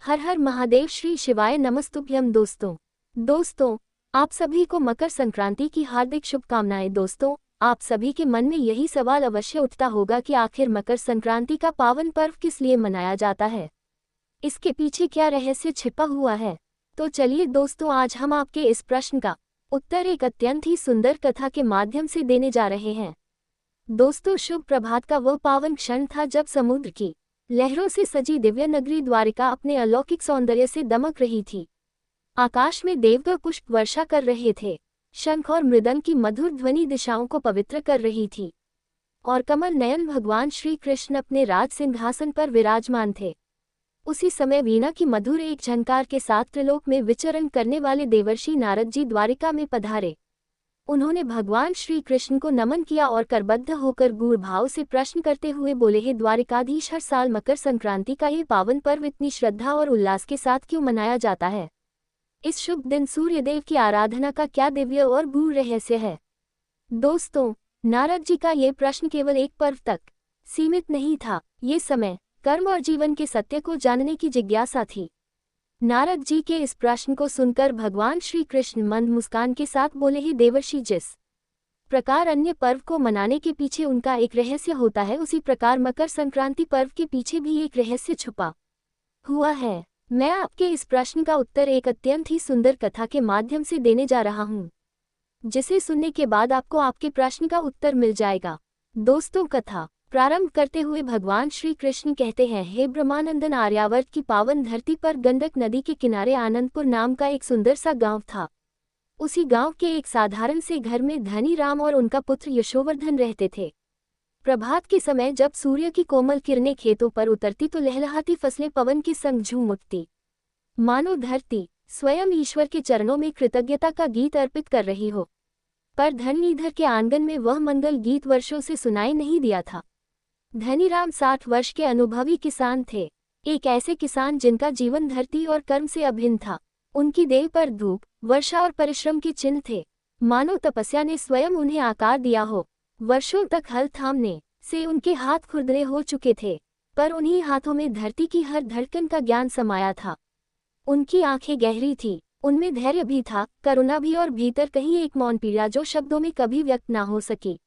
हर हर महादेव, श्री शिवाय नमस्तुभ्यम। दोस्तों, आप सभी को मकर संक्रांति की हार्दिक शुभकामनाएं। दोस्तों, आप सभी के मन में यही सवाल अवश्य उठता होगा कि आखिर मकर संक्रांति का पावन पर्व किस लिए मनाया जाता है, इसके पीछे क्या रहस्य छिपा हुआ है। तो चलिए दोस्तों, आज हम आपके इस प्रश्न का उत्तर एक अत्यंत ही सुंदर कथा के माध्यम से देने जा रहे हैं। दोस्तों, शुभ प्रभात का वह पावन क्षण था जब समुद्र की लहरों से सजी दिव्य नगरी द्वारिका अपने अलौकिक सौंदर्य से दमक रही थी। आकाश में देवगण पुष्प वर्षा कर रहे थे, शंख और मृदंग की मधुर ध्वनि दिशाओं को पवित्र कर रही थी, और कमल नयन भगवान श्री कृष्ण अपने राज सिंहासन पर विराजमान थे। उसी समय वीणा की मधुर एक झनकार के साथ त्रिलोक में विचरण करने वाले देवर्षि नारद जी द्वारिका में पधारे। उन्होंने भगवान श्री कृष्ण को नमन किया और करबद्ध होकर गूढ़ भाव से प्रश्न करते हुए बोले, हे द्वारिकाधीश, हर साल मकर संक्रांति का ये पावन पर्व इतनी श्रद्धा और उल्लास के साथ क्यों मनाया जाता है? इस शुभ दिन सूर्यदेव की आराधना का क्या दिव्य और गूढ़ रहस्य है? दोस्तों, नारद जी का ये प्रश्न केवल एक पर्व तक सीमित नहीं था। ये समय, कर्म और जीवन के सत्य को जानने की जिज्ञासा थी। नारद जी के इस प्रश्न को सुनकर भगवान श्री कृष्ण मंद मुस्कान के साथ बोले, ही देवर्षि, जिस प्रकार अन्य पर्व को मनाने के पीछे उनका एक रहस्य होता है, उसी प्रकार मकर संक्रांति पर्व के पीछे भी एक रहस्य छुपा हुआ है। मैं आपके इस प्रश्न का उत्तर एक अत्यंत ही सुंदर कथा के माध्यम से देने जा रहा हूँ, जिसे सुनने के बाद आपको आपके प्रश्न का उत्तर मिल जाएगा। दोस्तों, कथा प्रारंभ करते हुए भगवान श्री कृष्ण कहते हैं, हे ब्रह्मानंदन, आर्यावर्त की पावन धरती पर गंडक नदी के किनारे आनंदपुर नाम का एक सुंदर सा गांव था। उसी गांव के एक साधारण से घर में धनी राम और उनका पुत्र यशोवर्धन रहते थे। प्रभात के समय जब सूर्य की कोमल किरणें खेतों पर उतरती तो लहलहाती फसलें पवन के संग झूम उठती, मानो धरती स्वयं ईश्वर के चरणों में कृतज्ञता का गीत अर्पित कर रही हो। पर धनीधर के आंगन में वह मंगल गीत वर्षों से सुनाई नहीं दिया था। धनीराम 60 वर्ष के अनुभवी किसान थे, एक ऐसे किसान जिनका जीवन धरती और कर्म से अभिन्न था। उनकी देह पर धूप, वर्षा और परिश्रम के चिन्ह थे, मानो तपस्या ने स्वयं उन्हें आकार दिया हो। वर्षों तक हल थामने से उनके हाथ खुरदरे हो चुके थे, पर उन्हीं हाथों में धरती की हर धड़कन का ज्ञान समाया था। उनकी आंखें गहरी थीं, उनमें धैर्य भी था, करुणा भी, और भीतर कहीं एक मौन पीड़ा जो शब्दों में कभी व्यक्त ना हो सकी।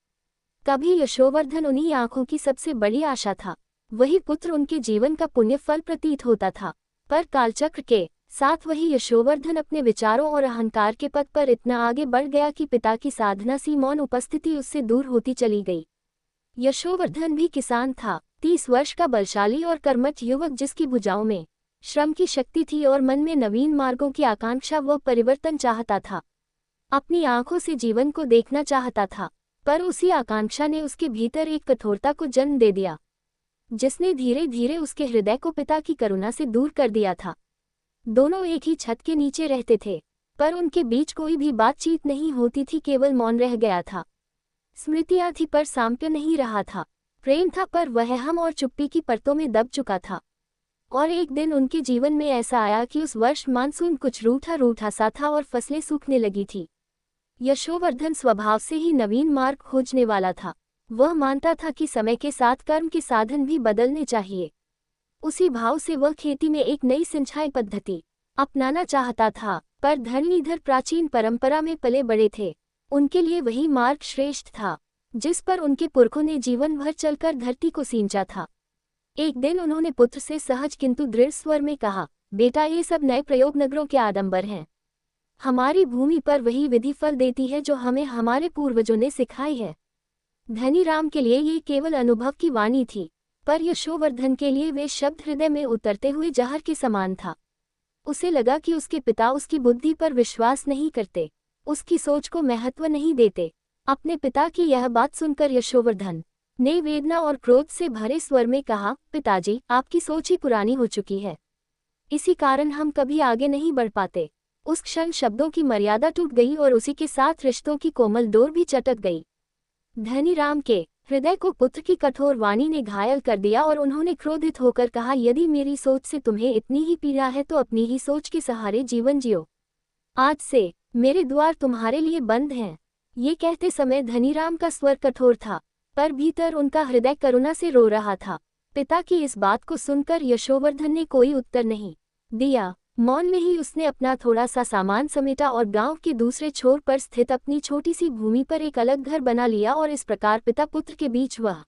कभी यशोवर्धन उन्हीं आंखों की सबसे बड़ी आशा था, वही पुत्र उनके जीवन का पुण्य फल प्रतीत होता था। पर कालचक्र के साथ वही यशोवर्धन अपने विचारों और अहंकार के पथ पर इतना आगे बढ़ गया कि पिता की साधना सी मौन उपस्थिति उससे दूर होती चली गई। यशोवर्धन भी किसान था, 30 वर्ष का बलशाली और कर्मठ युवक, जिसकी भुजाओं में श्रम की शक्ति थी और मन में नवीन मार्गों की आकांक्षा। वह परिवर्तन चाहता था, अपनी आंखों से जीवन को देखना चाहता था, पर उसी आकांक्षा ने उसके भीतर एक कठोरता को जन्म दे दिया, जिसने धीरे धीरे उसके हृदय को पिता की करुणा से दूर कर दिया था। दोनों एक ही छत के नीचे रहते थे, पर उनके बीच कोई भी बातचीत नहीं होती थी, केवल मौन रह गया था। स्मृतियां थी पर साम्य नहीं रहा था, प्रेम था पर वह हम और चुप्पी की परतों में दब चुका था। और एक दिन उनके जीवन में ऐसा आया कि उस वर्ष मानसून कुछ रूठा रूठा सा था और फसलें सूखने लगी थी। यशोवर्धन स्वभाव से ही नवीन मार्ग खोजने वाला था। वह मानता था कि समय के साथ कर्म के साधन भी बदलने चाहिए। उसी भाव से वह खेती में एक नई सिंचाई पद्धति अपनाना चाहता था, पर धनीधर प्राचीन परंपरा में पले बड़े थे। उनके लिए वही मार्ग श्रेष्ठ था, जिस पर उनके पुरखों ने जीवन भर चलकर धरती को सींचा था। एक दिन उन्होंने पुत्र से सहज किंतु दृढ़ स्वर में कहा, बेटा, ये सब नए प्रयोग नगरों के आडंबर हैं। हमारी भूमि पर वही विधि फल देती है जो हमें हमारे पूर्वजों ने सिखाई है। धनीराम के लिए ये केवल अनुभव की वाणी थी, पर यशोवर्धन के लिए वे शब्द हृदय में उतरते हुए जहर के समान था। उसे लगा कि उसके पिता उसकी बुद्धि पर विश्वास नहीं करते, उसकी सोच को महत्व नहीं देते। अपने पिता की यह बात सुनकर यशोवर्धन ने वेदना और क्रोध से भरे स्वर में कहा, पिताजी, आपकी सोच ही पुरानी हो चुकी है, इसी कारण हम कभी आगे नहीं बढ़ पाते। उस क्षण शब्दों की मर्यादा टूट गई और उसी के साथ रिश्तों की कोमल डोर भी चटक गई। धनीराम के हृदय को पुत्र की कठोर वाणी ने घायल कर दिया और उन्होंने क्रोधित होकर कहा, यदि मेरी सोच से तुम्हें इतनी ही पीड़ा है तो अपनी ही सोच के सहारे जीवन जियो। आज से मेरे द्वार तुम्हारे लिए बंद हैं। ये कहते समय धनीराम का स्वर कठोर था, पर भीतर उनका हृदय करुणा से रो रहा था। पिता की इस बात को सुनकर यशोवर्धन ने कोई उत्तर नहीं दिया। मौन में ही उसने अपना थोड़ा सा सामान समेटा और गांव के दूसरे छोर पर स्थित अपनी छोटी सी भूमि पर एक अलग घर बना लिया और इस प्रकार पिता पुत्र के बीच वह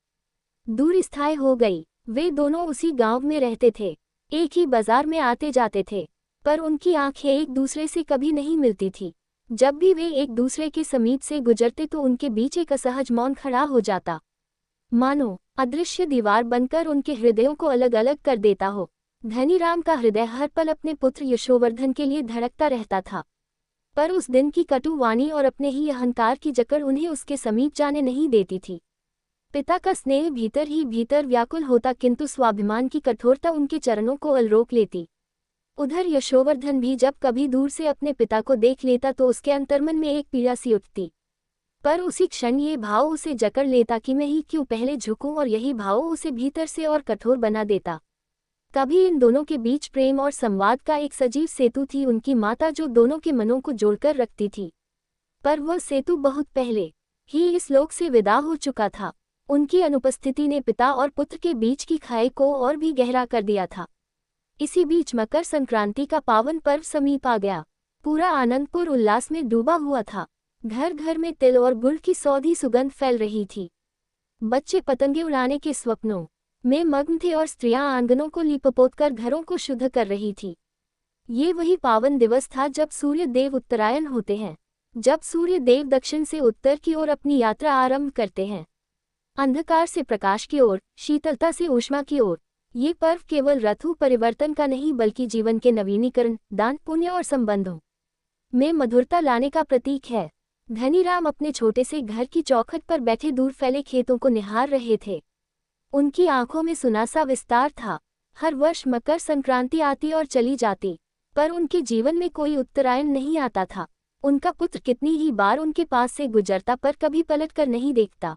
दूर स्थायी हो गई। वे दोनों उसी गांव में रहते थे, एक ही बाजार में आते जाते थे, पर उनकी आंखें एक दूसरे से कभी नहीं मिलती थी। जब भी वे एक दूसरे के समीप से गुजरते तो उनके बीच एक असहज मौन खड़ा हो जाता, मानो अदृश्य दीवार बनकर उनके हृदयों को अलग अलग कर देता हो। धनीराम का हृदय हर पल अपने पुत्र यशोवर्धन के लिए धड़कता रहता था, पर उस दिन की कटु वाणी और अपने ही अहंकार की जकड़ उन्हें उसके समीप जाने नहीं देती थी। पिता का स्नेह भीतर ही भीतर व्याकुल होता, किंतु स्वाभिमान की कठोरता उनके चरणों को अलरोक लेती। उधर यशोवर्धन भी जब कभी दूर से अपने पिता को देख लेता तो उसके अंतर्मन में एक पीड़ा सी उठती, पर उसी क्षण ये भाव उसे जकड़ लेता कि मैं ही क्यों पहले झुकूं, और यही भाव उसे भीतर से और कठोर बना देता। कभी इन दोनों के बीच प्रेम और संवाद का एक सजीव सेतु थी उनकी माता, जो दोनों के मनों को जोड़कर रखती थी, पर वह सेतु बहुत पहले ही इस लोक से विदा हो चुका था। उनकी अनुपस्थिति ने पिता और पुत्र के बीच की खाई को और भी गहरा कर दिया था। इसी बीच मकर संक्रांति का पावन पर्व समीप आ गया। पूरा आनंदपुर उल्लास में डूबा हुआ था। घर घर में तिल और गुड़ की सौंधी सुगंध फैल रही थी। बच्चे पतंगे उड़ाने के स्वप्नों में मग्न थे और स्त्रियां आंगनों को लीपपोत कर घरों को शुद्ध कर रही थी। ये वही पावन दिवस था जब सूर्य देव उत्तरायण होते हैं, जब सूर्य देव दक्षिण से उत्तर की ओर अपनी यात्रा आरंभ करते हैं, अंधकार से प्रकाश की ओर, शीतलता से ऊष्मा की ओर। ये पर्व केवल ऋतु परिवर्तन का नहीं बल्कि जीवन के नवीनीकरण, दान पुण्य और संबंधों में मधुरता लाने का प्रतीक है। धनीराम अपने छोटे से घर की चौखट पर बैठे दूर फैले खेतों को निहार रहे थे। उनकी आंखों में सुनासा विस्तार था। हर वर्ष मकर संक्रांति आती और चली जाती, पर उनके जीवन में कोई उत्तरायण नहीं आता था। उनका पुत्र कितनी ही बार उनके पास से गुजरता पर कभी पलट कर नहीं देखता।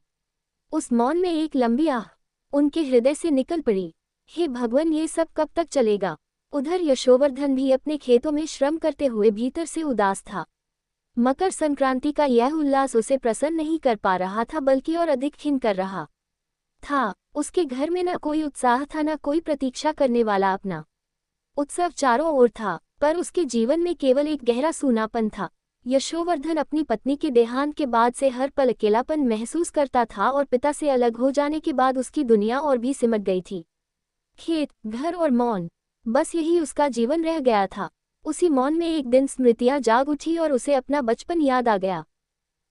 उस मौन में एक लंबी आह उनके हृदय से निकल पड़ी, हे भगवान, ये सब कब तक चलेगा। उधर यशोवर्धन भी अपने खेतों में श्रम करते हुए भीतर से उदास था। मकर संक्रांति का यह उल्लास उसे प्रसन्न नहीं कर पा रहा था, बल्कि और अधिक खिन्न कर रहा था। उसके घर में न कोई उत्साह था, न कोई प्रतीक्षा करने वाला अपना उत्सव चारों ओर था, पर उसके जीवन में केवल एक गहरा सूनापन था। यशोवर्धन अपनी पत्नी के देहांत के बाद से हर पल अकेलापन महसूस करता था और पिता से अलग हो जाने के बाद उसकी दुनिया और भी सिमट गई थी। खेत, घर और मौन, बस यही उसका जीवन रह गया था। उसी मौन में एक दिन स्मृतियां जाग उठी और उसे अपना बचपन याद आ गया।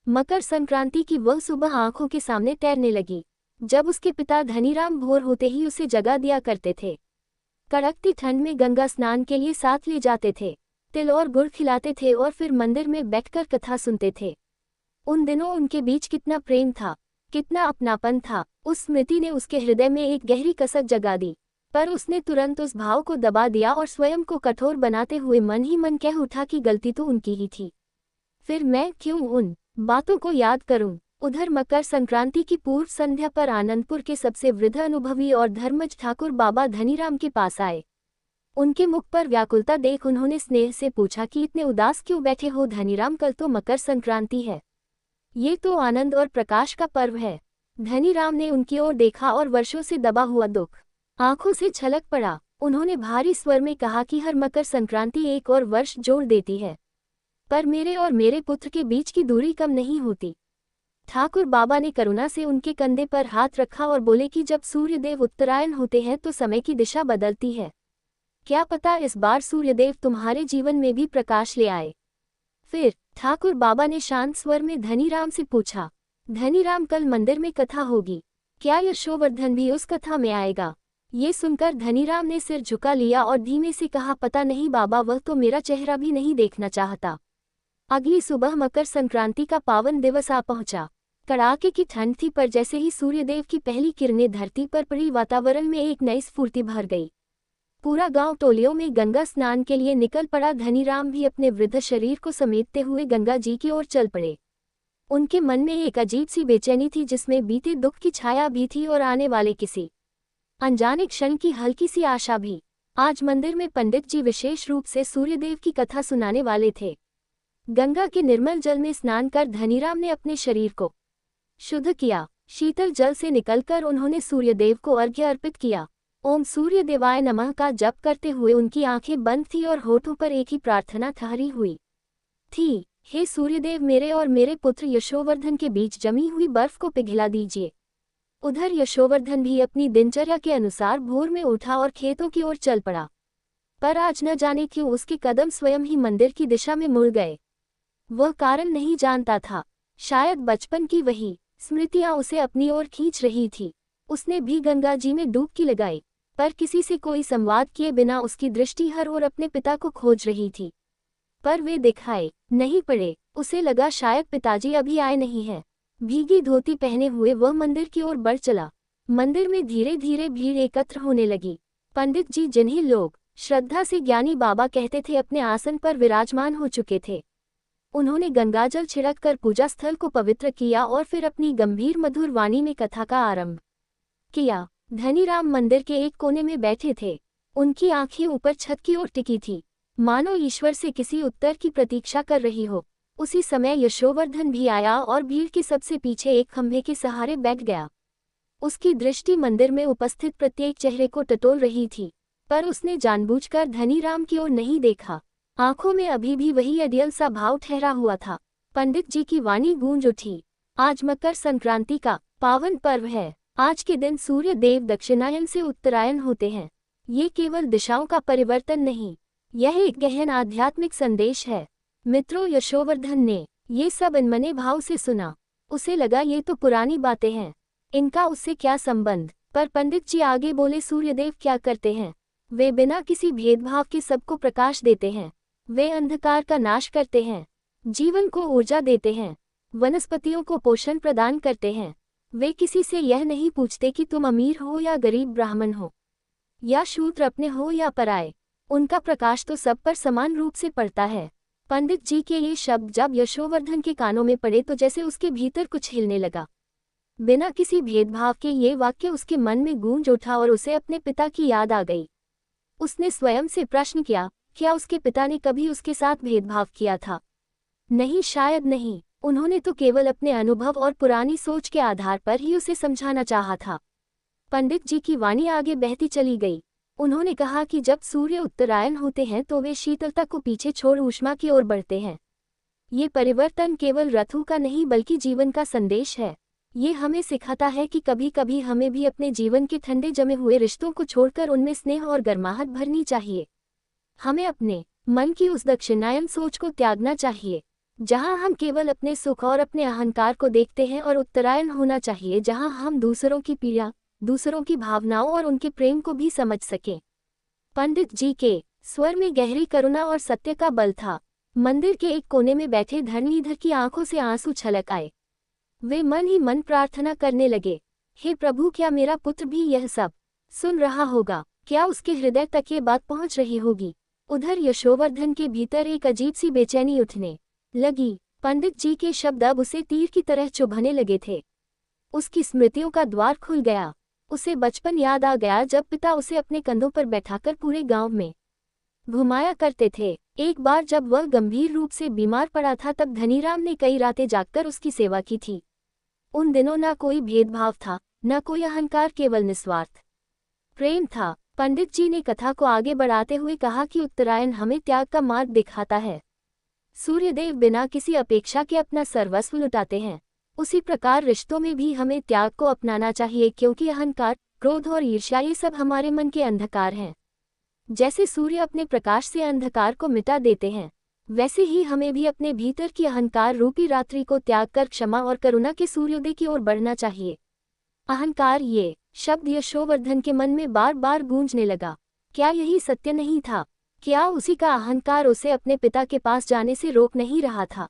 मकर संक्रांति की वह सुबह आंखों के सामने तैरने लगी, जब उसके पिता धनीराम भोर होते ही उसे जगा दिया करते थे। कड़कती ठंड में गंगा स्नान के लिए साथ ले जाते थे, तिल और गुड़ खिलाते थे और फिर मंदिर में बैठकर कथा सुनते थे। उन दिनों उनके बीच कितना प्रेम था, कितना अपनापन था। उस स्मृति ने उसके हृदय में एक गहरी कसक जगा दी, पर उसने तुरंत उस भाव को दबा दिया और स्वयं को कठोर बनाते हुए मन ही मन कह उठा कि गलती तो उनकी ही थी, फिर मैं क्यों उन बातों को याद करूं। उधर मकर संक्रांति की पूर्व संध्या पर आनंदपुर के सबसे वृद्ध अनुभवी और धर्मज ठाकुर बाबा धनीराम के पास आए। उनके मुख पर व्याकुलता देख उन्होंने स्नेह से पूछा कि इतने उदास क्यों बैठे हो धनीराम, कल तो मकर संक्रांति है, ये तो आनंद और प्रकाश का पर्व है। धनीराम ने उनकी ओर देखा और वर्षों से दबा हुआ दुख आंखों से छलक पड़ा। उन्होंने भारी स्वर में कहा कि हर मकर संक्रांति एक और वर्ष जोड़ देती है, पर मेरे और मेरे पुत्र के बीच की दूरी कम नहीं होती। ठाकुर बाबा ने करुणा से उनके कंधे पर हाथ रखा और बोले कि जब सूर्यदेव उत्तरायण होते हैं तो समय की दिशा बदलती है। क्या पता इस बार सूर्यदेव तुम्हारे जीवन में भी प्रकाश ले आए। फिर ठाकुर बाबा ने शांत स्वर में धनीराम से पूछा, धनीराम, कल मंदिर में कथा होगी, क्या यशोवर्धन भी उस कथा में आएगा। ये सुनकर धनीराम ने सिर झुका लिया और धीमे से कहा, पता नहीं बाबा, वह तो मेरा चेहरा भी नहीं देखना चाहता। अगली सुबह मकर संक्रांति का पावन दिवस आ पहुंचा। कड़ाके की ठंड थी, पर जैसे ही सूर्यदेव की पहली किरणें धरती पर पड़ी, वातावरण में एक नई स्फूर्ति भर गई। पूरा गांव टोलियों में गंगा स्नान के लिए निकल पड़ा। धनीराम भी अपने वृद्ध शरीर को समेटते हुए गंगा जी की ओर चल पड़े। उनके मन में एक अजीब सी बेचैनी थी, जिसमें बीते दुख की छाया भी थी और आने वाले किसी अनजाने क्षण की हल्की सी आशा भी। आज मंदिर में पंडित जी विशेष रूप से सूर्यदेव की कथा सुनाने वाले थे। गंगा के निर्मल जल में स्नान कर धनीराम ने अपने शरीर को शुद्ध किया। शीतल जल से निकलकर उन्होंने सूर्यदेव को अर्घ्य अर्पित किया। ओम सूर्य देवाय नमः का जप करते हुए उनकी आंखें बंद थी और होठों पर एक ही प्रार्थना ठहरी हुई थी, हे सूर्यदेव, मेरे और मेरे पुत्र यशोवर्धन के बीच जमी हुई बर्फ को पिघला दीजिए। उधर यशोवर्धन भी अपनी दिनचर्या के अनुसार भोर में उठा और खेतों की ओर चल पड़ा। पर आज न जाने क्यों उसके कदम स्वयं ही मंदिर की दिशा में मुड़ गए। वह कारण नहीं जानता था, शायद बचपन की वही स्मृतियां उसे अपनी ओर खींच रही थी। उसने भी गंगा जी में डुबकी लगाई, पर किसी से कोई संवाद किए बिना उसकी दृष्टि हर ओर अपने पिता को खोज रही थी। पर वे दिखाई नहीं पड़े। उसे लगा शायद पिताजी अभी आए नहीं हैं। भीगी धोती पहने हुए वह मंदिर की ओर बढ़ चला। मंदिर में धीरे धीरे भीड़ एकत्र होने लगी। पंडित जी, जिन्हें लोग श्रद्धा से ज्ञानी बाबा कहते थे, अपने आसन पर विराजमान हो चुके थे। उन्होंने गंगाजल छिड़ककर पूजा स्थल को पवित्र किया और फिर अपनी गंभीर मधुर वाणी में कथा का आरंभ किया। धनीराम मंदिर के एक कोने में बैठे थे। उनकी आंखें ऊपर छत की ओर टिकी थी, मानो ईश्वर से किसी उत्तर की प्रतीक्षा कर रही हो। उसी समय यशोवर्धन भी आया और भीड़ के सबसे पीछे एक खंभे के सहारे बैठ गया। उसकी दृष्टि मंदिर में उपस्थित प्रत्येक चेहरे को टटोल रही थी, पर उसने जानबूझकर धनीराम की ओर नहीं देखा। आंखों में अभी भी वही अडियल सा भाव ठहरा हुआ था। पंडित जी की वाणी गूंज उठी। आज मकर संक्रांति का पावन पर्व है। आज के दिन सूर्य देव दक्षिणायन से उत्तरायण होते हैं। ये केवल दिशाओं का परिवर्तन नहीं, यह एक गहन आध्यात्मिक संदेश है। मित्रों, यशोवर्धन ने ये सब अनमने भाव से सुना। उसे लगा ये तो पुरानी बातें हैं, इनका उससे क्या संबंध। पर पंडित जी आगे बोले, सूर्यदेव क्या करते हैं? वे बिना किसी भेदभाव के सबको प्रकाश देते हैं। वे अंधकार का नाश करते हैं, जीवन को ऊर्जा देते हैं, वनस्पतियों को पोषण प्रदान करते हैं। वे किसी से यह नहीं पूछते कि तुम अमीर हो या गरीब, ब्राह्मण हो या शूद्र, अपने हो या पराये। उनका प्रकाश तो सब पर समान रूप से पड़ता है। पंडित जी के ये शब्द जब यशोवर्धन के कानों में पड़े तो जैसे उसके भीतर कुछ हिलने लगा। बिना किसी भेदभाव के ये वाक्य उसके मन में गूंज उठा और उसे अपने पिता की याद आ गई। उसने स्वयं से प्रश्न किया, क्या उसके पिता ने कभी उसके साथ भेदभाव किया था? नहीं, शायद नहीं। उन्होंने तो केवल अपने अनुभव और पुरानी सोच के आधार पर ही उसे समझाना चाहा था। पंडित जी की वाणी आगे बहती चली गई। उन्होंने कहा कि जब सूर्य उत्तरायण होते हैं तो वे शीतलता को पीछे छोड़ ऊष्मा की ओर बढ़ते हैं। ये परिवर्तन केवल ऋतु का नहीं बल्कि जीवन का संदेश है। ये हमें सिखाता है कि कभी कभी हमें भी अपने जीवन के ठंडे जमे हुए रिश्तों को छोड़कर उनमें स्नेह और गर्माहट भरनी चाहिए। हमें अपने मन की उस दक्षिणायन सोच को त्यागना चाहिए जहां हम केवल अपने सुख और अपने अहंकार को देखते हैं, और उत्तरायण होना चाहिए जहां हम दूसरों की पीड़ा, दूसरों की भावनाओं और उनके प्रेम को भी समझ सकें। पंडित जी के स्वर में गहरी करुणा और सत्य का बल था। मंदिर के एक कोने में बैठे धरणीधर की आंखों से आंसू छलक आए। वे मन ही मन प्रार्थना करने लगे, हे प्रभु, क्या मेरा पुत्र भी यह सब सुन रहा होगा? क्या उसके हृदय तक ये बात पहुंच रही होगी? उधर यशोवर्धन के भीतर एक अजीब सी बेचैनी उठने लगी। पंडित जी के शब्द अब उसे तीर की तरह चुभने लगे थे। उसकी स्मृतियों का द्वार खुल गया। उसे बचपन याद आ गया जब पिता उसे अपने कंधों पर बैठाकर पूरे गांव में घुमाया करते थे। एक बार जब वह गंभीर रूप से बीमार पड़ा था तब धनीराम ने कई रातें जागकर उसकी सेवा की थी। उन दिनों न कोई भेदभाव था, न कोई अहंकार, केवल निस्वार्थ प्रेम था। पंडित जी ने कथा को आगे बढ़ाते हुए कहा कि उत्तरायण हमें त्याग का मार्ग दिखाता है। सूर्यदेव बिना किसी अपेक्षा के अपना सर्वस्व लुटाते हैं। उसी प्रकार रिश्तों में भी हमें त्याग को अपनाना चाहिए, क्योंकि अहंकार, क्रोध और ईर्ष्या ये सब हमारे मन के अंधकार हैं। जैसे सूर्य अपने प्रकाश से अंधकार को मिटा देते हैं, वैसे ही हमें भी अपने भीतर की अहंकार रूपी रात्रि को त्याग कर क्षमा और करुणा के सूर्योदय की ओर बढ़ना चाहिए। अहंकार, ये शब्द यशोवर्धन के मन में बार बार गूंजने लगा। क्या यही सत्य नहीं था? क्या उसी का अहंकार उसे अपने पिता के पास जाने से रोक नहीं रहा था?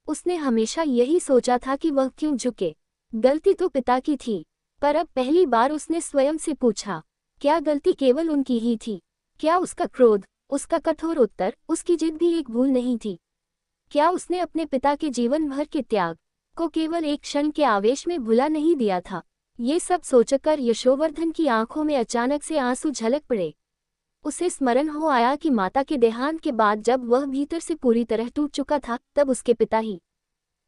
उसने हमेशा यही सोचा था कि वह क्यों झुके। गलती तो पिता की थी, पर अब पहली बार उसने स्वयं से पूछा, क्या गलती केवल उनकी ही थी? क्या उसका क्रोध, उसका कठोर उत्तर, उसकी जिद भी एक भूल नहीं थी? क्या उसने अपने पिता के जीवन भर के त्याग को केवल एक क्षण के आवेश में भुला नहीं दिया था? ये सब सोचकर यशोवर्धन की आंखों में अचानक से आंसू झलक पड़े। उसे स्मरण हो आया कि माता के देहांत के बाद जब वह भीतर से पूरी तरह टूट चुका था, तब उसके पिता ही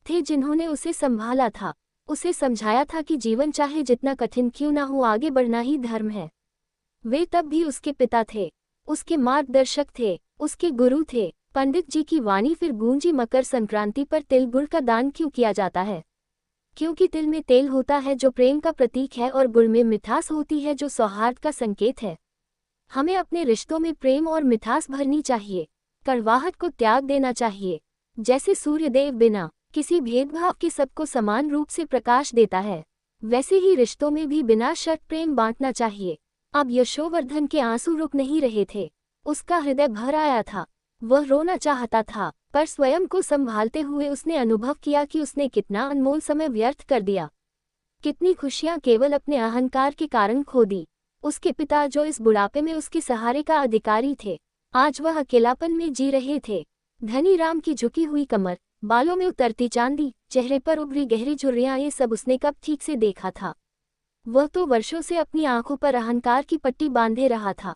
थे जिन्होंने उसे संभाला था, उसे समझाया था कि जीवन चाहे जितना कठिन क्यों ना हो, आगे बढ़ना ही धर्म है। वे तब भी उसके पिता थे, उसके मार्गदर्शक थे, उसके गुरु थे। पंडित जी की वाणी फिर गूंजी, मकर संक्रांति पर तिल गुड़ का दान क्यों किया जाता है? क्योंकि तिल में तेल होता है जो प्रेम का प्रतीक है, और गुड़ में मिठास होती है जो सौहार्द का संकेत है। हमें अपने रिश्तों में प्रेम और मिठास भरनी चाहिए, कड़वाहट को त्याग देना चाहिए। जैसे सूर्यदेव बिना किसी भेदभाव के सबको समान रूप से प्रकाश देता है, वैसे ही रिश्तों में भी बिना शर्त प्रेम बांटना चाहिए। अब यशोवर्धन के आंसू रुक नहीं रहे थे, उसका हृदय भर आया था। वह रोना चाहता था, पर स्वयं को संभालते हुए उसने अनुभव किया कि उसने कितना अनमोल समय व्यर्थ कर दिया, कितनी खुशियां केवल अपने अहंकार के कारण खो दी। उसके पिता जो इस बुढ़ापे में उसके सहारे का अधिकारी थे, आज वह अकेलापन में जी रहे थे। धनीराम की झुकी हुई कमर, बालों में उतरती चांदी, चेहरे पर उभरी गहरी झुर्रियां, ये सब उसने कब ठीक से देखा था? वह तो वर्षों से अपनी आंखों पर अहंकार की पट्टी बांधे रहा था।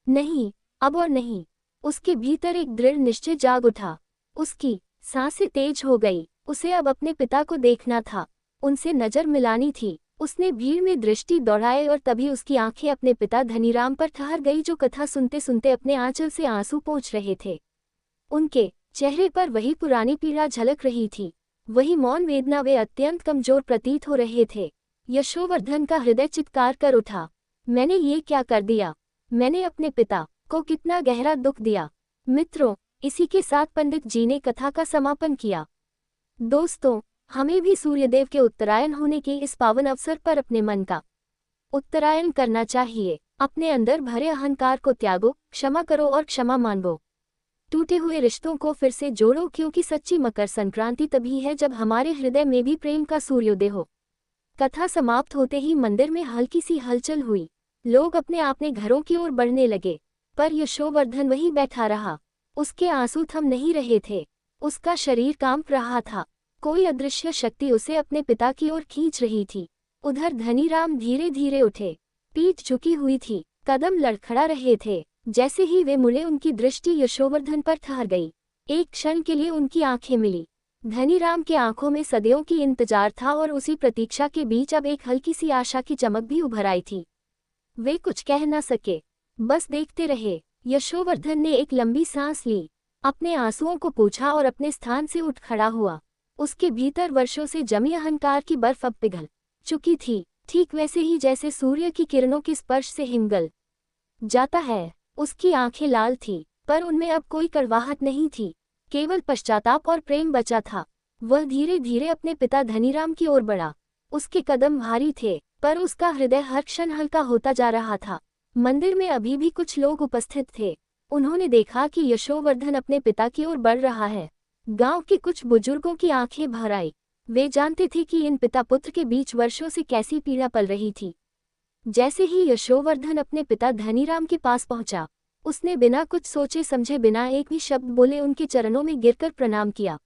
नहीं, अब और नहीं। उसके भीतर एक दृढ़ निश्चय जाग उठा। उसकी सांसें तेज हो गई। उसे अब अपने पिता को देखना था, उनसे नजर मिलानी थी। उसने भीड़ में दृष्टि दौड़ाई और तभी उसकी आंखें अपने पिता धनीराम पर ठहर गई, जो कथा सुनते सुनते अपने आंचल से आंसू पोंछ रहे थे। उनके चेहरे पर वही पुरानी पीड़ा झलक रही थी, वही मौन वेदना। वे अत्यंत कमजोर प्रतीत हो रहे थे। यशोवर्धन का हृदय चित्कार कर उठा, मैंने ये क्या कर दिया? मैंने अपने पिता को कितना गहरा दुख दिया। मित्रों, इसी के साथ पंडित जी ने कथा का समापन किया। दोस्तों, हमें भी सूर्यदेव के उत्तरायण होने के इस पावन अवसर पर अपने मन का उत्तरायण करना चाहिए। अपने अंदर भरे अहंकार को त्यागो, क्षमा करो और क्षमा मांगो। टूटे हुए रिश्तों को फिर से जोड़ो, क्योंकि सच्ची मकर संक्रांति तभी है जब हमारे हृदय में भी प्रेम का सूर्योदय हो। कथा समाप्त होते ही मंदिर में हल्की सी हलचल हुई। लोग अपने अपने घरों की ओर बढ़ने लगे, पर यशोवर्धन वहीं बैठा रहा। उसके आंसू थम नहीं रहे थे, उसका शरीर कांप रहा था। कोई अदृश्य शक्ति उसे अपने पिता की ओर खींच रही थी। उधर धनीराम धीरे धीरे उठे, पीठ झुकी हुई थी, कदम लड़खड़ा रहे थे। जैसे ही वे मुड़े, उनकी दृष्टि यशोवर्धन पर ठहर गई। एक क्षण के लिए उनकी आंखें मिली। धनीराम के आंखों में सदियों की इंतजार था, और उसी प्रतीक्षा के बीच अब एक हल्की सी आशा की चमक भी उभर आई थी। वे कुछ कह न सके, बस देखते रहे। यशोवर्धन ने एक लंबी सांस ली, अपने आंसुओं को पोंछा और अपने स्थान से उठ खड़ा हुआ। उसके भीतर वर्षों से जमी अहंकार की बर्फ अब पिघल चुकी थी, ठीक वैसे ही जैसे सूर्य की किरणों के स्पर्श से हिमगल जाता है। उसकी आंखें लाल थीं, पर उनमें अब कोई कड़वाहट नहीं थी, केवल पश्चाताप और प्रेम बचा था। वह धीरे धीरे अपने पिता धनीराम की ओर बढ़ा। उसके कदम भारी थे, पर उसका हृदय हर क्षण हल्का होता जा रहा था। मंदिर में अभी भी कुछ लोग उपस्थित थे। उन्होंने देखा कि यशोवर्धन अपने पिता की ओर बढ़ रहा है। गांव के कुछ बुजुर्गों की आंखें भर आई। वे जानते थे कि इन पिता पुत्र के बीच वर्षों से कैसी पीड़ा पल रही थी। जैसे ही यशोवर्धन अपने पिता धनीराम के पास पहुंचा, उसने बिना कुछ सोचे समझे, बिना एक भी शब्द बोले, उनके चरणों में गिरकर प्रणाम किया।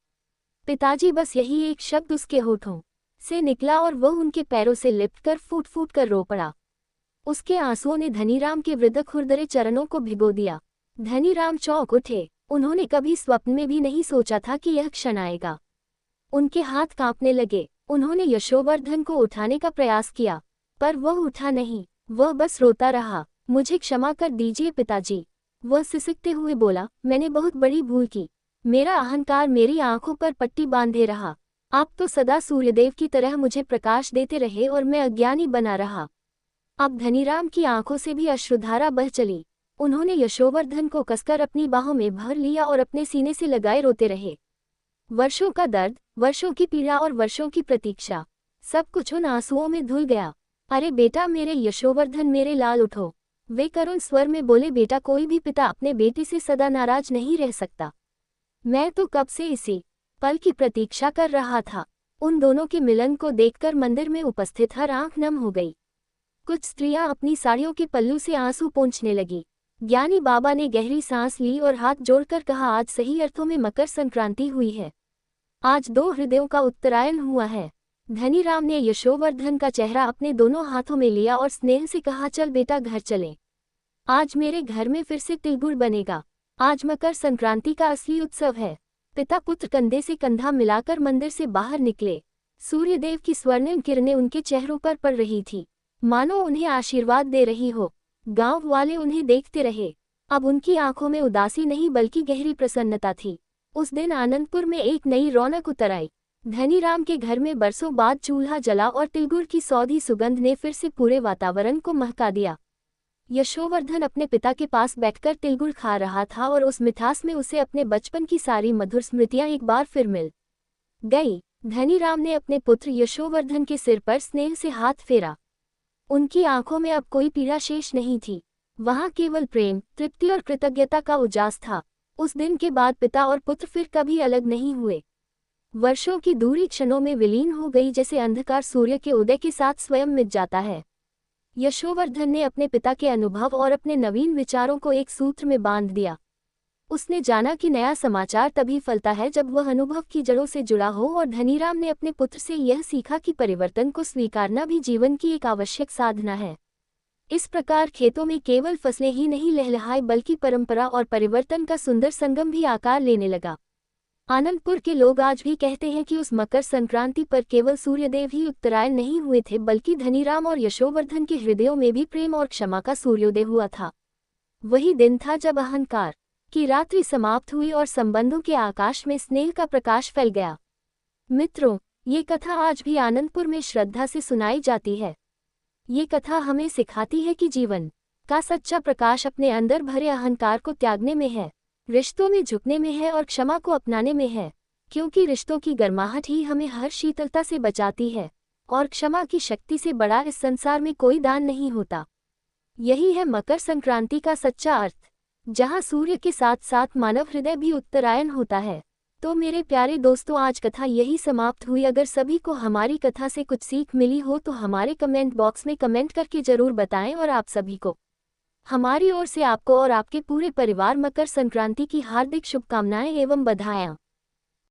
पिताजी, बस यही एक शब्द उसके होठों से निकला और वह उनके पैरों से लिपटकर फूट फूट कर रो पड़ा। उसके आंसुओं ने धनीराम के वृद्ध खुरदरे चरणों को भिगो दिया। धनीराम चौंक उठे। उन्होंने कभी स्वप्न में भी नहीं सोचा था कि यह क्षण आएगा। उनके हाथ कांपने लगे। उन्होंने यशोवर्धन को उठाने का प्रयास किया, पर वह उठा नहीं। वह बस रोता रहा। मुझे क्षमा कर दीजिए पिताजी, वह सिसकते हुए बोला। मैंने बहुत बड़ी भूल की। मेरा अहंकार मेरी आंखों पर पट्टी बांधे रहा। आप तो सदा सूर्यदेव की तरह मुझे प्रकाश देते रहे और मैं अज्ञानी बना रहा। अब धनीराम की आंखों से भी अश्रुधारा बह चली। उन्होंने यशोवर्धन को कसकर अपनी बाहों में भर लिया और अपने सीने से लगाए रोते रहे। वर्षों का दर्द, वर्षों की पीड़ा और वर्षों की प्रतीक्षा, सब कुछ उन आंसुओं में धुल गया। अरे बेटा, मेरे यशोवर्धन, मेरे लाल, उठो, वे करुण स्वर में बोले। बेटा, कोई भी पिता अपने बेटे से सदा नाराज नहीं रह सकता। मैं तो कब से इसी पल की प्रतीक्षा कर रहा था। उन दोनों के मिलन को देखकर मंदिर में उपस्थित हर आंख नम हो गई। कुछ स्त्रियां अपनी साड़ियों के पल्लू से आंसू पोंछने लगी। ज्ञानी बाबा ने गहरी सांस ली और हाथ जोड़कर कहा, आज सही अर्थों में मकर संक्रांति हुई है। आज दो हृदयों का उत्तरायण हुआ है। धनीराम ने यशोवर्धन का चेहरा अपने दोनों हाथों में लिया और स्नेह से कहा, चल बेटा, घर चलें। आज मेरे घर में फिर से तिलगुड़ बनेगा। आज मकर संक्रांति का असली उत्सव है। पिता पुत्र कंधे से कंधा मिलाकर मंदिर से बाहर निकले। सूर्यदेव की स्वर्णिम किरणें उनके चेहरों पर पड़ रही थी, मानो उन्हें आशीर्वाद दे रही हो। गांव वाले उन्हें देखते रहे। अब उनकी आंखों में उदासी नहीं बल्कि गहरी प्रसन्नता थी। उस दिन आनंदपुर में एक नई रौनक उतर आई। धनीराम के घर में बरसों बाद चूल्हा जला और तिलगुड़ की सौंधी सुगंध ने फिर से पूरे वातावरण को महका दिया। यशोवर्धन अपने पिता के पास बैठकर तिलगुड़ खा रहा था और उस मिठास में उसे अपने बचपन की सारी मधुर स्मृतियां एक बार फिर मिल गई। धनीराम ने अपने पुत्र यशोवर्धन के सिर पर स्नेह से हाथ फेरा। उनकी आंखों में अब कोई पीड़ा शेष नहीं थी, वहां केवल प्रेम, तृप्ति और कृतज्ञता का उजास था। उस दिन के बाद पिता और पुत्र फिर कभी अलग नहीं हुए। वर्षों की दूरी क्षणों में विलीन हो गई, जैसे अंधकार सूर्य के उदय के साथ स्वयं मिट जाता है। यशोवर्धन ने अपने पिता के अनुभव और अपने नवीन विचारों को एक सूत्र में बांध दिया। उसने जाना कि नया समाचार तभी फलता है जब वह अनुभव की जड़ों से जुड़ा हो, और धनीराम ने अपने पुत्र से यह सीखा कि परिवर्तन को स्वीकारना भी जीवन की एक आवश्यक साधना है। इस प्रकार खेतों में केवल फसलें ही नहीं लहलहाई, बल्कि परंपरा और परिवर्तन का सुंदर संगम भी आकार लेने लगा। आनंदपुर के लोग आज भी कहते हैं कि उस मकर संक्रांति पर केवल सूर्यदेव ही उत्तरायण नहीं हुए थे, बल्कि धनीराम और यशोवर्धन के हृदयों में भी प्रेम और क्षमा का सूर्योदय हुआ था। वही दिन था जब अहंकार की रात्रि समाप्त हुई और संबंधों के आकाश में स्नेह का प्रकाश फैल गया। मित्रों, ये कथा आज भी आनंदपुर में श्रद्धा से सुनाई जाती है। ये कथा हमें सिखाती है कि जीवन का सच्चा प्रकाश अपने अंदर भरे अहंकार को त्यागने में है, रिश्तों में झुकने में है और क्षमा को अपनाने में है, क्योंकि रिश्तों की गर्माहट ही हमें हर शीतलता से बचाती है, और क्षमा की शक्ति से बड़ा इस संसार में कोई दान नहीं होता। यही है मकर संक्रांति का सच्चा अर्थ, जहां सूर्य के साथ साथ मानव हृदय भी उत्तरायण होता है। तो मेरे प्यारे दोस्तों, आज कथा यही समाप्त हुई। अगर सभी को हमारी कथा से कुछ सीख मिली हो तो हमारे कमेंट बॉक्स में कमेंट करके जरूर बताएं, और आप सभी को हमारी ओर से आपको और आपके पूरे परिवार मकर संक्रांति की हार्दिक शुभकामनाएं एवं बधाइयां।